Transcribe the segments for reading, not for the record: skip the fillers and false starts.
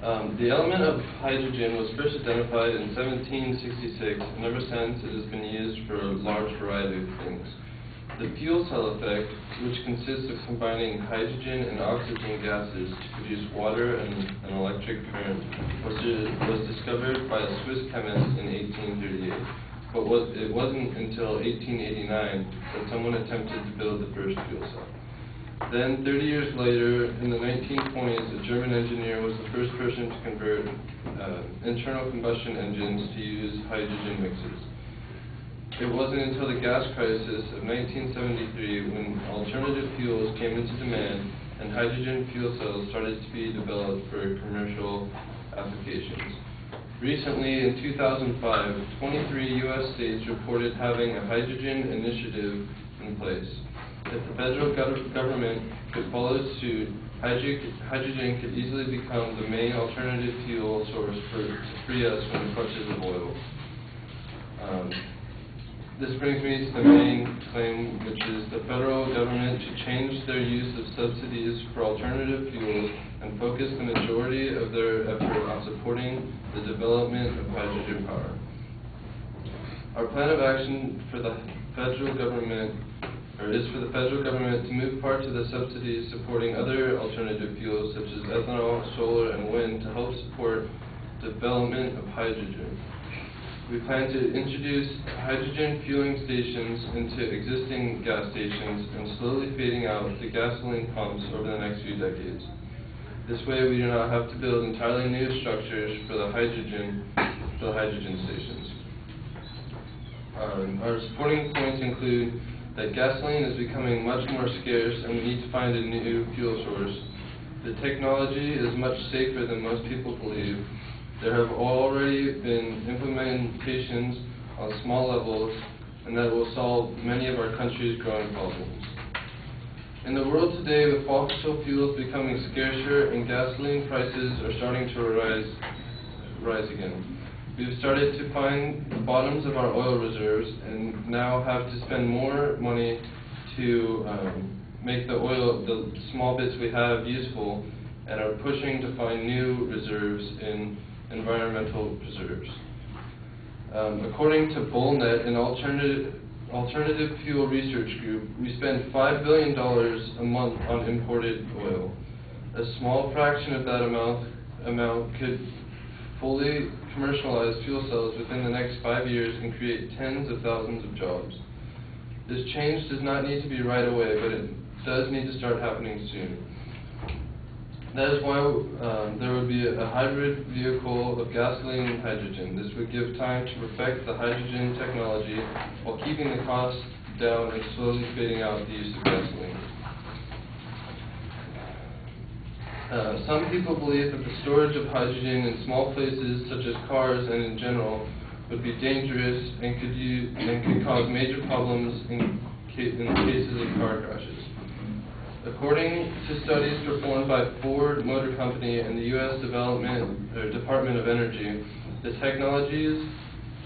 The element of hydrogen was first identified in 1766, and ever since it has been used for a large variety of things. The fuel cell effect, which consists of combining hydrogen and oxygen gases to produce water and an electric current, was discovered by a Swiss chemist in 1838. But it wasn't until 1889 that someone attempted to build the first fuel cell. Then, 30 years later, in the 1920s, a German engineer was the first person to convert internal combustion engines to use hydrogen mixes. It wasn't until the gas crisis of 1973 when alternative fuels came into demand and hydrogen fuel cells started to be developed for commercial applications. Recently, in 2005, 23 U.S. states reported having a hydrogen initiative in place. If the federal government could follow suit, hydrogen could easily become the main alternative fuel source to free us from the clutches of oil. This brings me to the main claim, which is the federal government should change their use of subsidies for alternative fuels and focus the majority of their effort on supporting the development of hydrogen power. Our plan of action for the federal government is for the federal government to move parts of the subsidies supporting other alternative fuels such as ethanol, solar, and wind to help support development of hydrogen. We plan to introduce hydrogen fueling stations into existing gas stations and slowly fading out the gasoline pumps over the next few decades. This way we do not have to build entirely new structures for the hydrogen stations. Our supporting points include that gasoline is becoming much more scarce and we need to find a new fuel source. The technology is much safer than most people believe. There have already been implementations on small levels, and that will solve many of our country's growing problems. In the world today, with fossil fuels becoming scarcer and gasoline prices are starting to rise again. We've started to find the bottoms of our oil reserves and now have to spend more money to make the small bits we have useful, and are pushing to find new reserves in environmental preserves. According to Bullnet, an alternative fuel research group, we spend $5 billion a month on imported oil. A small fraction of that amount could fully commercialize fuel cells within the next 5 years and create tens of thousands of jobs. This change does not need to be right away, but it does need to start happening soon. That is why there would be a hybrid vehicle of gasoline and hydrogen. This would give time to perfect the hydrogen technology while keeping the cost down and slowly fading out the use of gasoline. Some people believe that the storage of hydrogen in small places such as cars and in general would be dangerous and could cause major problems in cases of car crashes. According to studies performed by Ford Motor Company and the U.S. Department of Energy, the technologies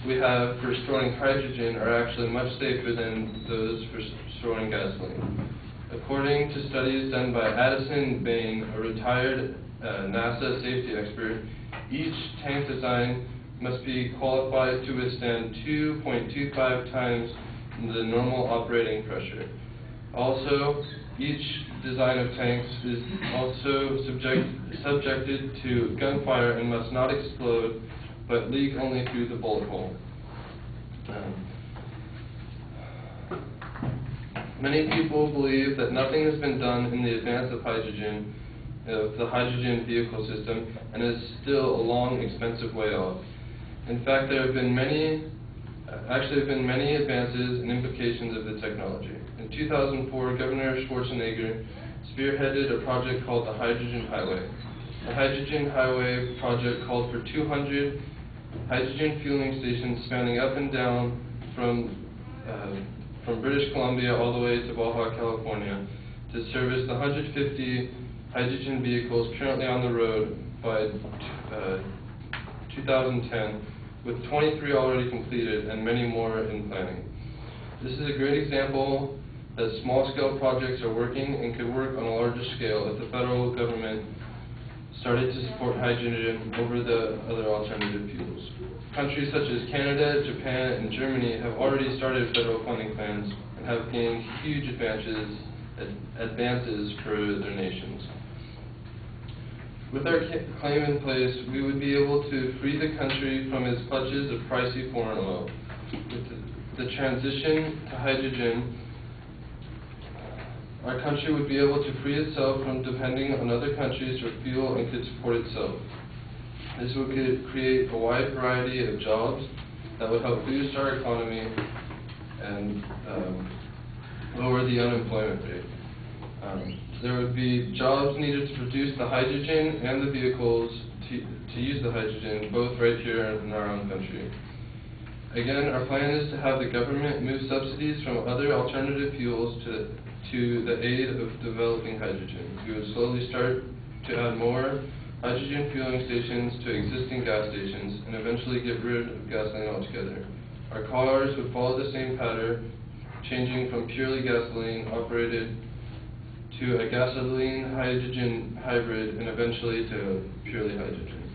we have for storing hydrogen are actually much safer than those for storing gasoline. According to studies done by Addison Bain, a retired NASA safety expert, each tank design must be qualified to withstand 2.25 times the normal operating pressure. Also, each design of tanks is also subjected to gunfire and must not explode, but leak only through the bullet hole. Many people believe that nothing has been done in the advance of hydrogen, the hydrogen vehicle system, and is still a long, expensive way off. In fact, there have been many advances and implications of the technology. In 2004, Governor Schwarzenegger spearheaded a project called the Hydrogen Highway. The Hydrogen Highway project called for 200 hydrogen fueling stations spanning up and down from British Columbia all the way to Baja California to service the 150 hydrogen vehicles currently on the road by 2010, with 23 already completed and many more in planning. This is a great example that small-scale projects are working and could work on a larger scale if the federal government started to support hydrogen over the other alternative fuels. Countries such as Canada, Japan, and Germany have already started federal funding plans and have gained huge advances for their nations. With our claim in place, we would be able to free the country from its clutches of pricey foreign oil. With the transition to hydrogen, our country would be able to free itself from depending on other countries for fuel and could support itself. This would create a wide variety of jobs that would help boost our economy and lower the unemployment rate. There would be jobs needed to produce the hydrogen and the vehicles to use the hydrogen, both right here in our own country. Again, our plan is to have the government move subsidies from other alternative fuels to the aid of developing hydrogen. We would slowly start to add more hydrogen fueling stations to existing gas stations and eventually get rid of gasoline altogether. Our cars would follow the same pattern, changing from purely gasoline operated to a gasoline-hydrogen hybrid and eventually to purely hydrogen.